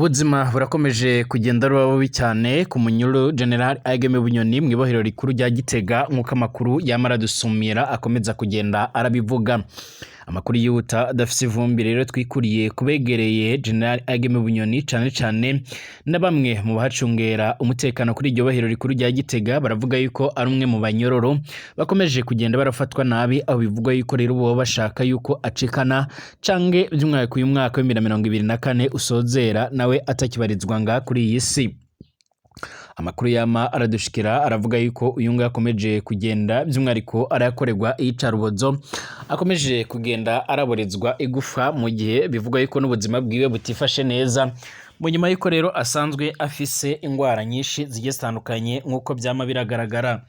Ubuzima burakomeje kugenda ruba bubi cyane ku munyururu General Ageme Bunyoni mu ibohero rikuru rya Gitega nk'uko amakuru yamara dusumira akomeza kugenda arabivuga. Amakuru yihuta adafise ivumbi rero twikuriye kubegereye General Ageme Bunyoni cane na bamwe mu bahacungera umutekano kuri iryo bohero rikuru rya Gitega baravuga yuko ari umwe mu banyororo bakomeje kugenda barafatwa nabi, aho bivugwa yuko rero bo bashaka yuko acikana canke by'umwaka uyu mwaka wa 2024 usozera nawe atakibarizwa nga kuri iyi si. Amakuru yama aradushikira aravuga yuko uyu ngo akomeje kugenda by'umwariko arayakorerwa iyicarubozo, akomeje kugenda araborezwa igufa mu gihe bivuga yuko n'ubuzima bwiwe butifashe neza, mu nyuma yuko rero asanzwe afise ingwara nyinshi zigiye zitandukanye nk'uko byama biragaragara.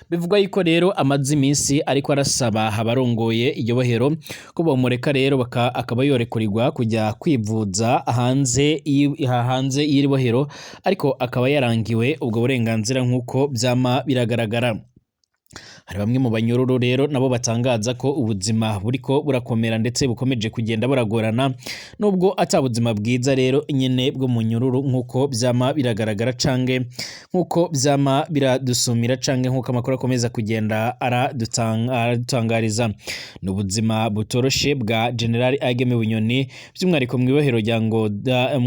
Bivugwa yuko rero amazi iminsi ariko arasaba abarongoye iryo bohero ko bomureka rero akaba yorekurirwa kujya kwivuza hanze y'iri bohero, ariko akaba yarangiwe ubwo burenganzira nk'uko byama biragaragara. Hari bamwe mu banyororo rero nabo batangaza ko ubuzima buriko burakomera ndetse bukomeje kugenda buragorana, nubwo atabuzima bwiza rero nyene bwo mu nyororo nk'uko byama biragaragara canke nk'uko byama biradusumira canke nk'uko amakuru akomeza kugenda aradutangariza. Ni ubuzima butoroshe bwa General Ageme Bunyoni by'umwariko mu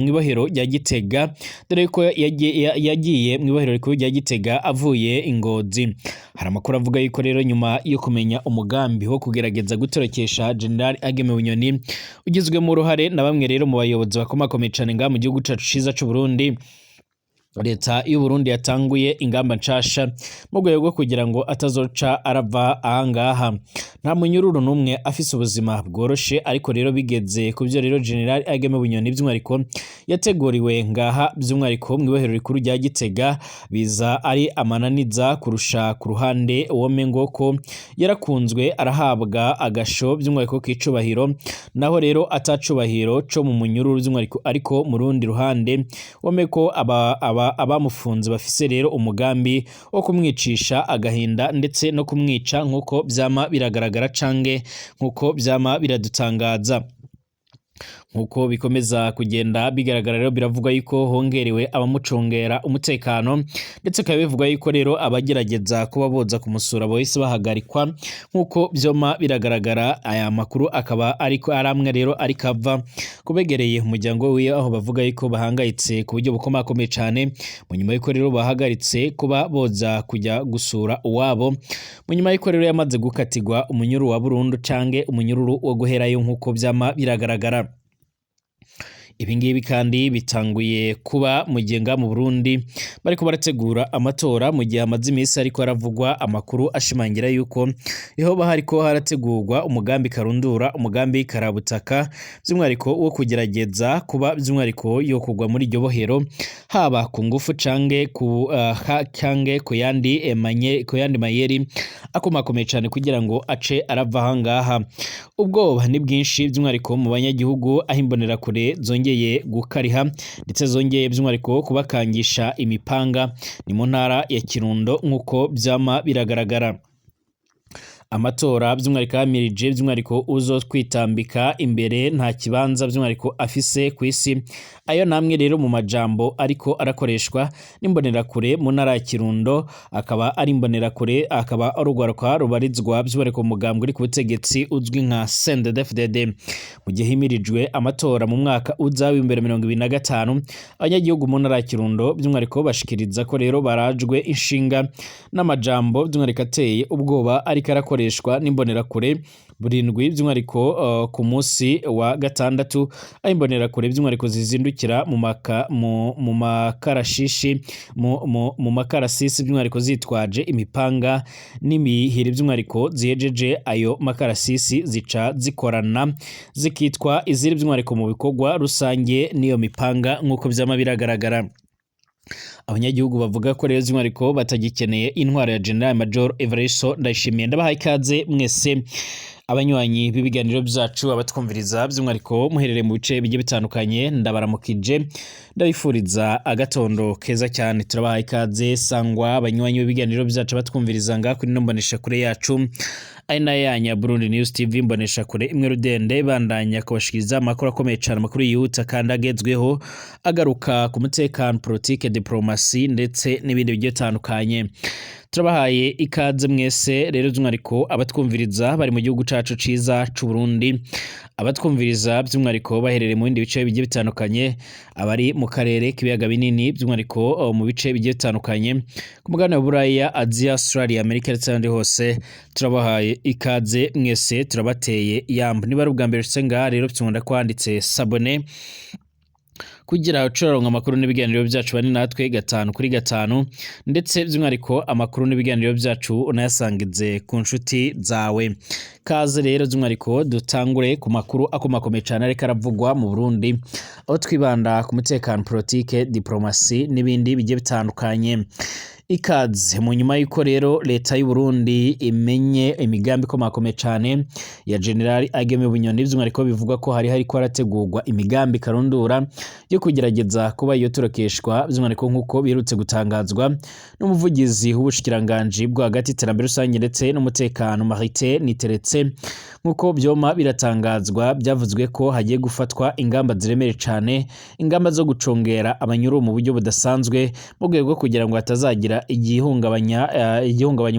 ibohero rya Gitega, dore ko yagiye mu ibohero rikuru rya Gitega avuye Ingozi. Hari amakuru avuga yuko rero nyuma yo kumenya umugambi wo kugerageza gutorokesha General Ageme Bunyoni ugizwemo uruhare na bamwe rero mu bayobozi bakomakomeye cane nga mu gihugu cacu ciza c'u Burundi, leta y'u Burundi yatanguye ingamba nshasha mu rwego rwo kugira ngo atazoca arava ahangaha. Nta munyururu numwe afise ubuzima bworoshe, ariko rero bigeze ku byo rero General Ageme Bunyoni by'umwariko yateguriwe ngaha by'umwariko mu ibohero rikuru rya Gitega biza ari amananiza kurusha ku ruhande wome ngoko yarakunzwe arahabwa agasho by'umwariko k'icubahiro, naho rero atacubahiro co mu munyururu by'umwariko, ariko mu rundi ruhande wome ko abamufunze bafise rero umugambi wo kumwicisha agahinda ndetse no kumwica nk'uko byama biragaragara canke nk'uko byama biradutangaza. Nkuko bikomeza kugenda bigaragara rero biravugwa yuko hongerewe abamucungera umutekano, ndetse kandi bivugwa yuko rero abagerageza kuba boza kumusura bohise bahagarikwa nkuko byoma biragaragara. Aya makuru akaba ariko aramwe rero ariko ava kubegereye umuryango wiwe, aho bavuga yuko bahangayitse ku buryo bukomakomeye cyane, mu nyuma yuko rero bahagaritse kuba boza kujya gusura uwabo, mu nyuma yuko rero yamaze gukatirwa umunyururu wa burundu canke umunyururu wo guherayo nkuko byama biragaragara. Ibingibi kandi bitanguye kuba mu gihe nga mu Burundi bariko barategura amatora, mu gihe amazi iminsi ariko aravugwa amakuru ashimangira yuko ihoba hariko harategurwa umugambi karundura, umugambi karabutaka by'umwariko wo kugerageza kuba by'umwariko yo kugwa muri iryo bohero, haba ku ngufu canke ku yandi mayeri akomakomeye cyane kugira ngo ace arava ahangaha. Ubwoba ni bwinshi by'umwariko mu banyagihugu, aho imbonera kure zongeye gukariha ndetse zongeye by'umwariko kubakangisha imipanga ni mu ntara ya Kirundo nk'uko byama biragaragara. Amatora by'umwariko yamirije by'umwariko uzotwitambika imbere nta kibanza by'umwariko afise ku isi, ayo namwe rero mu majambo ariko arakoreshwa n'imbonera kure mu ntara ya Kirundo, akaba ari imbonera kure, akaba arugwaruka rubarizwa by'umwariko mugambwe uri ku butegetsi uzwi nka CNDD-FDD. Mu gihe himirijwe amatora mu mwaka uza wa 2025, abanyagihugu mu ntara ya Kirundo by'umwariko bashikiriza ko rero barajwe inshinga n'amajambo by'umwariko ateye ubwoba ariko arakoreshwa n'imbonera kure burindwi by'umwariko ku munsi wa gatandatu, aho imbonera kure by'umwariko zizindukira mu makarashishi mu makarasisi by'umwariko zitwaje imipanga n'imihiri by'umwariko zihejeje ayo makarasisi zica zikorana zikitwa iziri by'umwariko mu bikorwa rusange n'iyo mipanga nk'uko byama biragaragara. Abanyagihugu bavuga ko rero by'umwariko batagikeneye intwaro ya General Major Evereso Ndayishimiye. Ndabahaye ikaze mwese abanywanyi b'ibiganiro byacu, abatwumviriza by'umwariko muherereye mu bice bigiye bitandukanye, ndabaramukije ndabifuriza agatondo keza cyane. Turabahaye ikaze sangwa abanywanyi b'ibiganiro byacu batwumviriza nga kuri nombonesha kure yacu aina yanya Burundi News TV mbonesha kure imwe rudende bandanya kubashikiriza amakuru akomeye cyane, amakuru yihuta kandi agezweho agaruka ku mutekano, politique, diplomasi ndetse n'ibindi bigiye bitandukanye. Turabahaye ikaze mwese rero by'umwariko abatwumviriza bari mu gihugu cacu ciza c'u Burundi, abatwumviriza by'umwariko baherereye mu bindi bice bigiye bitandukanye, abari mu karere k'ibiyaga binini by'umwariko mu bice bigiye bitandukanye ku mugabane wa Buraya, Asia, Australia, Amerika ndetse n'ahandi hose. Turabahaye ikaze mwese, turabateye yambu. Niba ari ubwa mbere usenga rero byumunda kwanditse sabone kugira ucoronka amakuru n'ibiganiro byacu bani natwe gatanu kuri gatanu, ndetse by'umwariko amakuru n'ibiganiro byacu unayasangize ku nshuti zawe. Kaze rero by'umwariko dutangure ku makuru akomakomeye cyane ariko aravugwa mu Burundi, aho twibanda ku mutekano, politique, diplomasi n'ibindi bigiye bitandukanye. Ikaze mu nyuma y'uko rero leta y'u Burundi imenye imigambi ikomakomeye cyane ya General Ageme Bunyoni, by'umwariko bivugwa ko hariko harategurwa imigambi karundura yo kugerageza kuba iyo turokeshwa, by'umwariko nk'uko birutse gutangazwa n'umuvugizi w'ubushikiranganje bwo hagati, iterambere rusange ndetse n'umutekano Marite Niteretse. Nk'uko byoma biratangazwa, byavuzwe ko hagiye gufatwa ingamba ziremere cyane, ingamba zo gucungera abanyuru mu buryo budasanzwe mu rwego kugira ngo hatazagira igihungabanya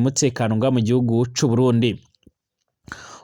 umutekano nga mu gihugu c'u Burundi.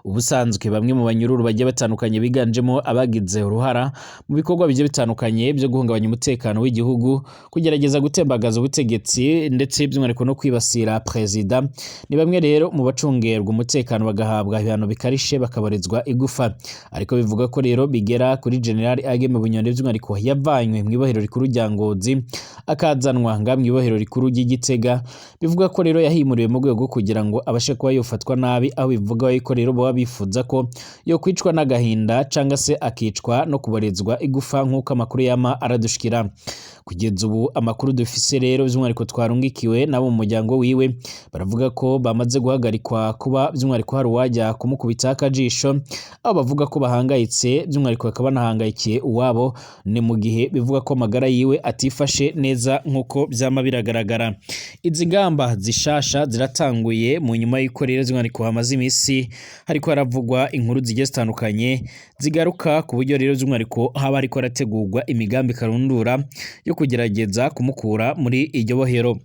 Ubusanzwe bamwe mu banyururu bagiye batandukanye biganjemo abagize uruhara mu bikorwa bigiye bitandukanye byo guhungabanya umutekano w'igihugu, kugerageza gutembagaza ubutegetsi ndetse by'umwihariko no kwibasira perezida, ni bamwe rero mu bacungerwa umutekano bagahabwa ibihano bikarishe bakabarizwa igufa. Ariko bivuga ko rero bigera kuri General Ageme Bunyoni, by'umwihariko yavanywe mu ibohero rikuru rya Ngozi akazanwa nga mu ibohero rikuru ry'Igitega. Bivuga ko rero yahimuriwe mu rwego kugira ngo abashe kuba yofatwa nabi, aho bivuga ko rero bifuza ko yo kwicwa n'agahinda cyangwa se akicwa no kubarizwa igufa nk'uko amakuru yama aradushikira. Kugeza ubu amakuru dufise rero by'umwariko twarungikiwe nabo mu muryango wiwe baravuga ko bamaze guhagarikwa kuba by'umwariko hari uwajya kumukubita akajisho, aho bavuga ko bahangayitse, by'umwariko bakaba nahangayikiye uwabo, ni mu gihe bivuga ko amagara yiwe atifashe neza nk'uko byama biragaragara. Izi ngamba zishasha ziratanguye mu nyuma y'uko rero by'umwariko hamaze imisi hariko haravugwa inkuru zigiye zitandukanye zigaruka ku buryo rero by'umwariko haba hariko harategurwa imigambi karundura yo kugerageza kumukura muri iryo bohero.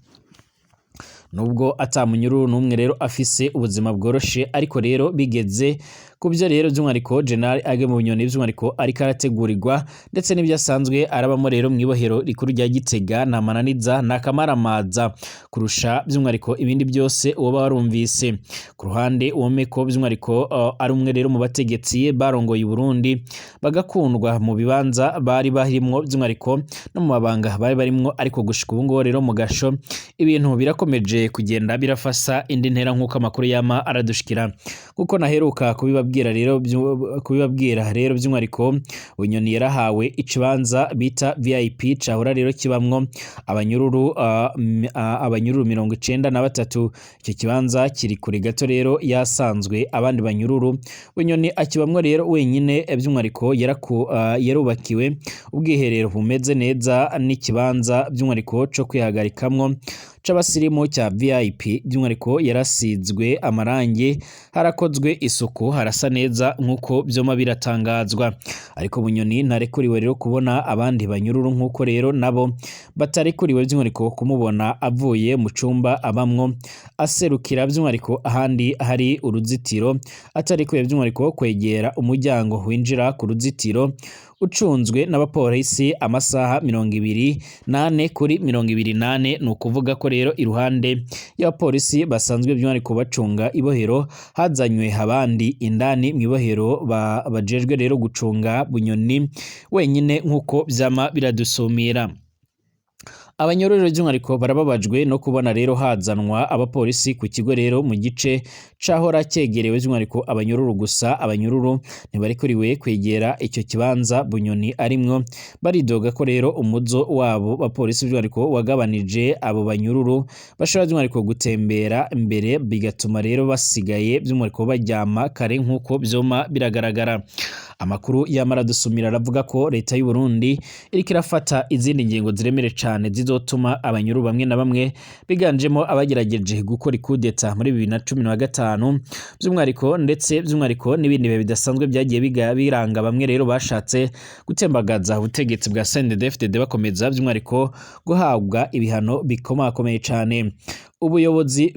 Nubwo atamunyururu n'umwe rero afise ubuzima bworoshe, ariko rero bigeze kubyo rero by'umwariko General Ageme Bunyoni by'umwariko ariko arategurirwa ndetse n'ibyo asanzwe arabamo rero mu ibohero rikuru rya Gitega na mananiza na kamaramaza kurusha by'umwariko ibindi byose uwo barumvise. Ku ruhande uwomeko by'umwariko ari umwe rero mu bategetsi barongoye Burundi bagakundwa mu bibanza bari bahirimwo, by'umwariko no mu mabanga bari barimwo, ariko gushika ubu ngo rero mu gasho ibintu birakomeje kugenda birafasa indi ntera nk'uko amakuru yama aradushikira. Kuko naheruka kubibabwira rero by'umwariko Bunyoni yarahawe ikibanza bita VIP cahora rero kibamwo abanyururu 93. Icyo kibanza kiri kuri gato rero yasanzwe abandi banyururu. Bunyoni akibamwo rero wenyine, by'umwariko yarubakiwe ubwiherero bumeze neza n'ikibanza by'umwariko co kwihagarikamwo c'abasirimu cya VIP, by'umwariko yarasizwe amarangi, harakozwe isuku, harasa neza nk'uko byoma biratangazwa. Ariko Bunyoni ntarekuriwe rero kubona abandi banyururu nk'uko rero nabo batarekuriwe by'umwariko kumubona avuye mu cumba abamwo aserukira, by'umwariko ahandi hari uruzitiro, atarekuye by'umwariko kwegera umuryango winjira ku ruzitiro ucunzwe n'abapolisi amasaha 28 kuri 28. ni ukuvuga ko rero iruhande y'abapolisi basanzwe by'umwariko bacunga ibohero hazanywe abandi indani mu ibohero bajejwe rero gucunga Bunyoni wenyine nk'uko byama biradusumira. Abanyororo by'umwariko barababajwe no kubona rero hazanwa abapolisi ku kigo rero mu gice cahora cyegerewe by'umwariko abanyororo gusa. Abanyororo ntibarikuriwe kwegera icyo kibanza Bunyoni arimwo, baridoga ko rero umuzo wabo bapolisi by'umwariko wagabanije abo banyororo bashobora by'umwariko gutembera imbere, bigatuma rero basigaye by'umwariko bajyama kare nk'uko byoma biragaragara. Amakuru yamara dusumira aravuga ko leta y'u Burundi iriko irafata izindi ngingo ziremere cane zizotuma abanyuru bamwe na bamwe biganjemo abagerageje gukora ikudeta muri 2015 by'umwariko n'ibindi bihe bidasanzwe byagiye biranga bamwe rero bashatse gutembagaza ubutegetsi bwa CNDD-FDD bakomeza by'umwariko guhabwa ibihano bikomakomeye cane. Umuyobozi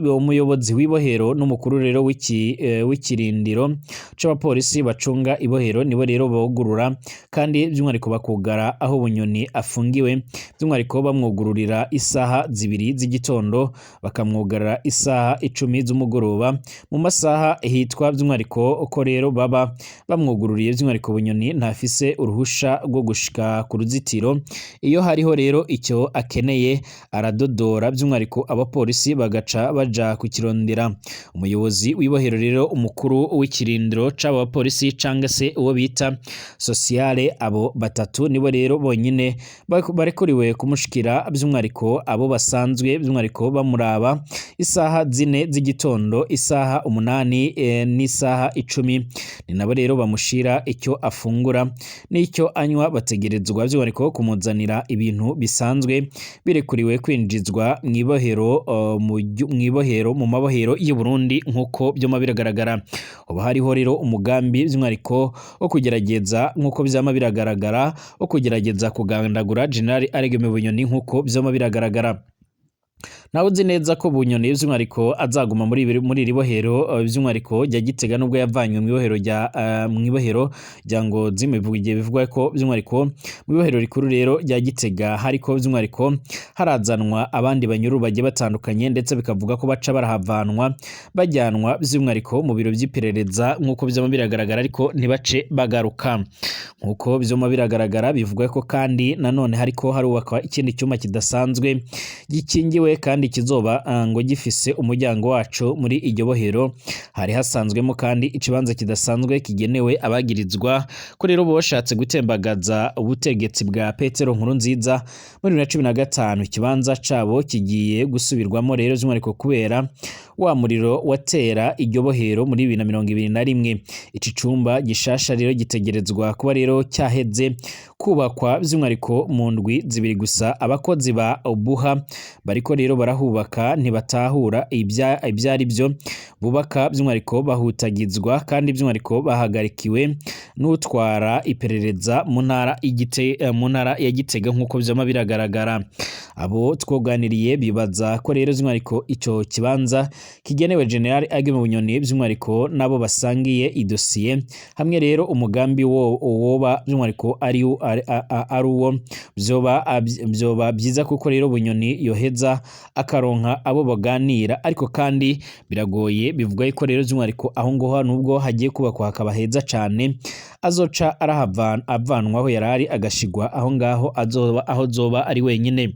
w'ibohero n'umukuru rero w'ikirindiro c'abapolisi bacunga ibohero nibo rero bogurura kandi by'umwariko bakugara aho Bunyoni afungiwe, by'umwariko bamwugururira isaha 2 z'igitondo bakamwugarira isaha 10 z'umugoroba mu masaha hitwa by'umwariko ko rero baba bamwugururiye by'umwariko Bunyoni ntafise uruhusha rwo gushika ku ruzitiro. Iyo hariho rero icyo akeneye aradodora by'umwariko abapolisi bagaca baja kukirondera. Umuyobozi w'ibohero rero umukuru w'ikirindiro c'abo bapolisi canga se uwo bita sociale, abo batatu nibo rero bonyine barekuriwe kumushikira by'umwariko abo basanzwe by'umwariko bamuraba isaha 4 z'igitondo, isaha 8 n'isaha 10. Ni nabo rero bamushira icyo afungura n'icyo anywa, bategerezwa by'umwariko kumuzanira ibintu bisanzwe birekuriwe kwinjizwa mu mabohero y'u Burundi nk'uko byoma biragaragara. Ubu hariho rero umugambi by'umwariko wo kugerageza nk'uko byama biragaragara wo kugerageza kugandagura General Aregeme Bunyoni nk'uko byoma biragaragara. Nawe uzi neza ko Bunyoni by'umwariko azaguma muri iri bohero by'umwariko rya Gitega nubwo yavanywe mu ibohero rya Ngozi bivugiye bivugwa ko by'umwariko mu ibohero rikuru rero rya Gitega hariko by'umwariko harazanwa abandi banyuru bagiye batandukanye, ndetse bikavuga ko baca barahavanwa bajyanwa by'umwariko mu biro by'iperereza nk'uko byoma biragaragara, ariko ntibace bagaruka nk'uko byoma biragaragara. Bivugwa ko kandi nanone hariko harubakwa ikindi cyuma kidasanzwe gikingiwe kandi kizoba ngo gifise umuryango wacu muri iryo bohero. Hari hasanzwemo kandi ikibanza kidasanzwe kigenewe abagirizwa ko rero boshatse gutembagaza ubutegetsi bwa Petero Nkurunziza muri 2015. Ikibanza cabo kigiye gusubirwamo rero by'umwariko kubera wa muriro watera iryo bohero muri 2021. Iki cumba gishasha rero gitegerezwa kuba rero cyaheze kubakwa by'umwariko mu ndwi 2 gusa. Abakozi ba Obuha bariko rero barahubaka ntibatahura ibyari byo bubaka by'umwariko bahutagizwa kandi by'umwariko bahagarikiwe n'utwara iperereza mu ntara ya Gitega nk'uko byama biragaragara. Abo twoganiriye bibaza ko rero by'umwariko ico kibanza kigenewe General Aregeme Bunyoni by'umwariko nabo basangiye idosiye hamwe rero umugambi woba by'umwariko ari uwo byoba byiza kuko rero Bunyoni yoheza akaronka abo baganira, ariko kandi biragoye. Bivuga ko rero by'umwariko aho ngoho nubwo hagiye kubakwa hakaba heza cane, azoca avanwaho yarari agashigwa aho ngaho aho zoba ari wenyine.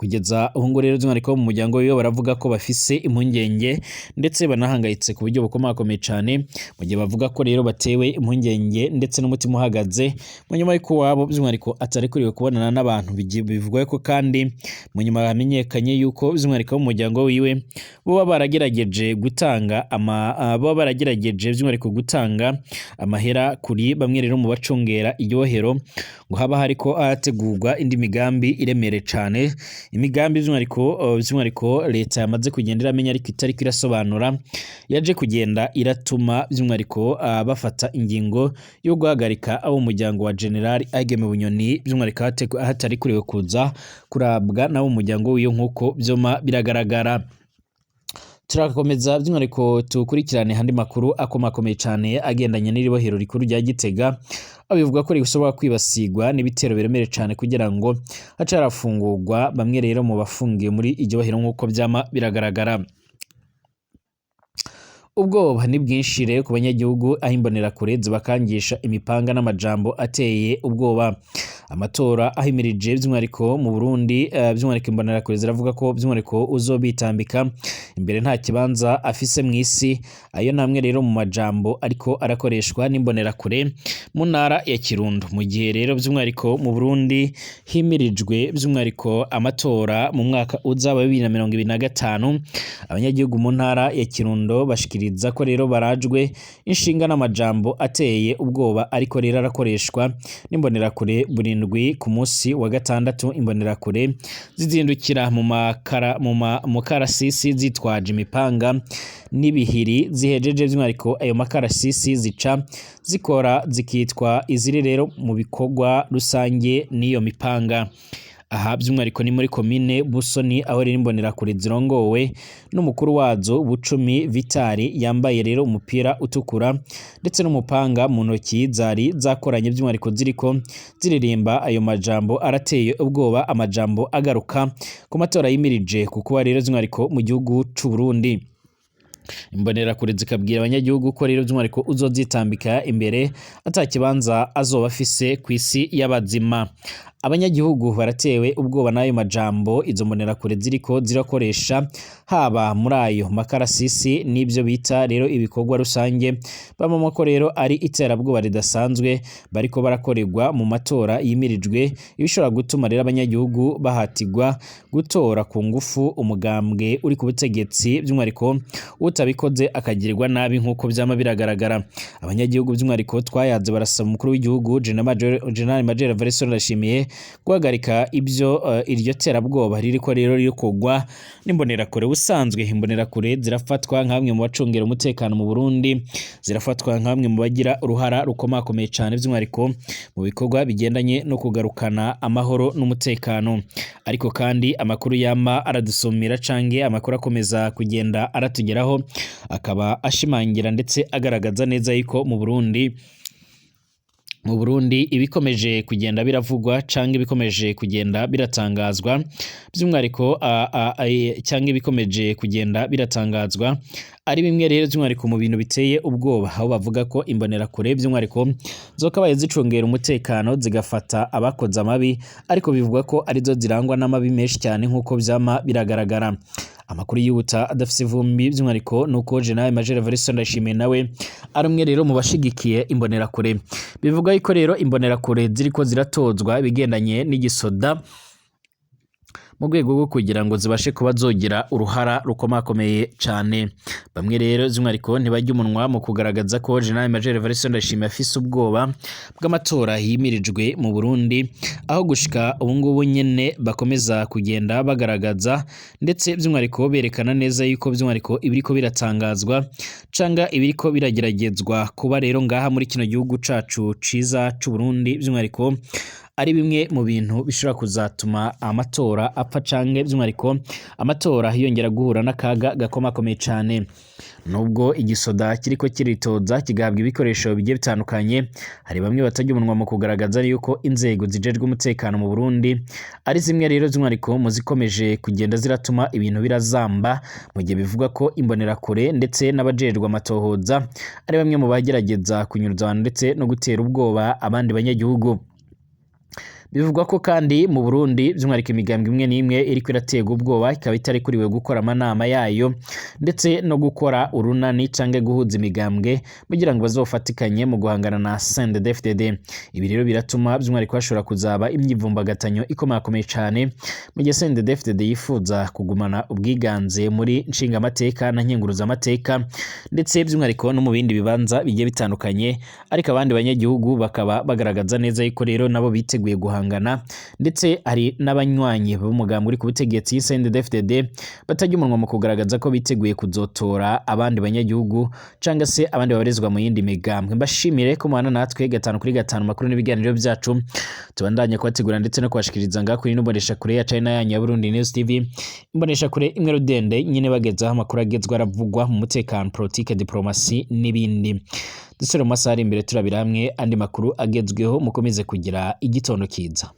Kugeza ubu ngo rero by'umwariko mu muryango wiwe baravuga ko bafise impungenge ndetse banahangayitse ku buryo bukomakomeye cyane, mu gihe bavuga ko rero batewe impungenge ndetse n'umutima uhagaze mu nyuma y'uko wabo by'umwariko atarekuriwe kubonana n'abantu. Bivugwa ko kandi mu nyuma hamenyekanye yuko by'umwariko mu muryango wiwe baba baragerageje by'umwariko gutanga amahera kuri bamwe rero mu bacungera iryohero, ngo haba hariko hategurwa indi migambi iremere cyane. Imigambi by'umwariko leta yamaze kugenda iramenya ariko itari irasobanura, yaje kugenda iratuma by'umwariko bafata ingingo yo guhagarika abo umuryango wa General Aregeme Bunyoni by'umwariko hatari kuriwe kuza kurabwa nabo umuryango wiyo nk'uko byoma biragaragara. Turakomeza by'umwariko tukurikirane handi makuru akomakomeye cyane agendanye n'iri bohero rikuru rya Gitega, abivuga ko rishobora kwibasigwa n'ibitero biremere cyane kugira ngo hacarafungurwa bamwe rero mu bafungiye muri iryo bohero nk'uko byama biragaragara. Ubwoba ni bwinshi rero ku banyagihugu aho imbonerakure zibakangisha imipanga n'amajambo ateye ubwoba. amatora ahimirije by'umwihariko mu Burundi by'umwihariko imbonerakure ziravuga ko by'umwihariko uzobitambika imbere nta kibanza afise mu isi. Ayo namwe rero mu majambo ariko arakoreshwa n'imbonerakure mu ntara ya Kirundo, mu gihe rero by'umwihariko mu Burundi himirijwe by'umwihariko amatora mu mwaka uzaba 2025. Abanyagihugu mu ntara ya Kirundo bashikiriza ko rero barajwe inshinga n'amajambo ateye ubwoba ariko rero arakoreshwa n'imbonerakure burindwi ku munsi wa gatandatu. Imbonerakure zizindukira mu karasisi zitwaje imipanga n'ibihiri zihejeje by'umwihariko ayo makarasisi zica zikora zikitwa iziri rero mu bikorwa rusange n'iyo mipanga. Aha by'umwihariko ni muri komine Busoni aho rero imbonerakure zirongowe n'umukuru wazo Bucumi Vitali yambaye rero umupira utukura ndetse n'umupanga mu ntoki zari zakoranye by'umwihariko ziriko ziririmba ayo majambo arateye ubwoba, amajambo agaruka ku matora yimirije kuko rero by'umwihariko mu gihugu c'u Burundi. Imbonerakure zikabwira abanyagihugu ko rero by'umwihariko uzozitambika imbere atakibanza azoba afise ku isi y'abazima. Abanyagihugu baratewe ubwoba n'ayo majambo izo mbonerakure ziriko zirakoresha haba muri ayo makarasisi n'ibyo bita rero ibikorwa rusange, bamama ko rero ari iterabwoba ridasanzwe bariko barakorerwa mu matora yimirijwe, ibishobora gutuma rero abanyagihugu bahatirwa gutora ku ngufu umugambwe uri ku butegetsi by'umwihariko utabikoze akagirirwa nabi nk'uko byama biragaragara. Abanyagihugu by'umwihariko twayaze barasaba umukuru w'igihugu General Major Evariste Ndayishimiye guhagarika ibyo iryo terabwoba ririko rero ririkogwa n'imbonerakure. Ubusanzwe imbonerakure zirafatwa nk'amwe mu bacungera umutekano mu Burundi, zirafatwa nk'amwe mu bagira uruhara rukomakomeye cyane by'umwihariko mu bikorwa bigendanye no kugarukana amahoro n'umutekano. Ariko kandi amakuru yama aradusumira cange amakuru akomeza kugenda aratugeraho akaba ashimangira ndetse agaragaza neza yuko mu Burundi ibikomeje kugenda biravugwa canke ibikomeje kugenda biratangazwa by'umwihariko cyangwa ibikomeje kugenda biratangazwa ari bimwe rero by'umwihariko mu bintu biteye ubwoba, aho bavuga ko imbonerakure by'umwihariko zokabaye zicungera umutekano zigafata abakoze amabi, ariko bivugwa ko arizo zirangwa n'amabi menshi cyane nk'uko byama biragaragara. Amakuru yihuta adafise ivumbi by'umwihariko nuko General Major Evariste Ndayishimiye nawe ari umwe rero mu bashigikiye imbonerakure. Bivuga yuko rero imbonerakure ziriko ziratozwa ibigendanye n'igisoda mu rwego rwo kugira ngo zibashe kuba zogira uruhara rukomakomeye cyane. Bamwe rero by'umwihariko ntibajya umunwa mu kugaragaza ko General Major Evariste Ndayishimiye afise ubwoba bw'amatora yimirijwe mu Burundi, aho gushika ubu ngubu nyene bakomeza kugenda bagaragaza ndetse by'umwihariko berekana neza yuko by'umwihariko ibiriko biratangazwa canga ibiriko birageragezwa kuba rero ngaha muri kino gihugu cacu ciza c'u Burundi by'umwihariko ari bimwe mu bintu bishobora kuzatuma amatora apfa canke by'umwihariko amatora yongera guhura n'akaga gakomakomeye cyane. Nubwo igisoda kiriko kiritoza kigahabwa ibikoresho bigiye bitandukanye, hari bamwe batajya umunwa mu kugaragaza yuko inzego zijejwe umutekano mu Burundi ari zimwe rero by'umwihariko mu zikomeje kugenda ziratuma ibintu birazamba, mu gihe bivuga ko imbonerakure ndetse n'abajejwe amatohoza ari bamwe mu bagerageza kunyuruza abantu ndetse no gutera ubwoba abandi banyagihugu. Bivugwa ko kandi mu Burundi by'umwihariko imigambwe imwe n'imwe iriko iraterwa ubwoba ikaba itari kuriwe gukora amanama yayo ndetse no gukora urunani canke guhuza imigambwe kugira ngo bazofatikanye mu guhangana na CNDD-FDD. Ibi rero biratuma by'umwihariko hashobora kuzaba imyivumbagatanyo ikomakomeye cyane mu gihe CNDD-FDD yifuza kugumana ubwiganze muri nshingamateka na nkenguruzamateka ndetse by'umwihariko no mu bindi bibanza bigiye bitandukanye, ariko abandi banyagihugu bakaba bagaragaza neza yuko rero nabo biteguye guhangana ndetse hari n'abanywanyi b'umugambwe uri ku butegetsi CNDD-FDD batajya umunwa mu kugaragaza ko biteguye kuzotora abandi banyagihugu canga se abandi babarizwa mu yindi migambwe. Mbashimire ko mwana natwe 5/5 makuru n'ibiganiro byacu tubandanye kubategura ndetse no kubashikiriza ngakuri n'umbonesha kure ya China yanyu ya Burundi News TV, imbonesha kure imwe rudende nyine bagezaho amakuru agezwa aravugwa mu mutekano, politique, diplomasi n'ibindi. Dusore mu masaha ari imbere turabira hamwe andi makuru agezweho, mukomeze kugira igitondo kiza.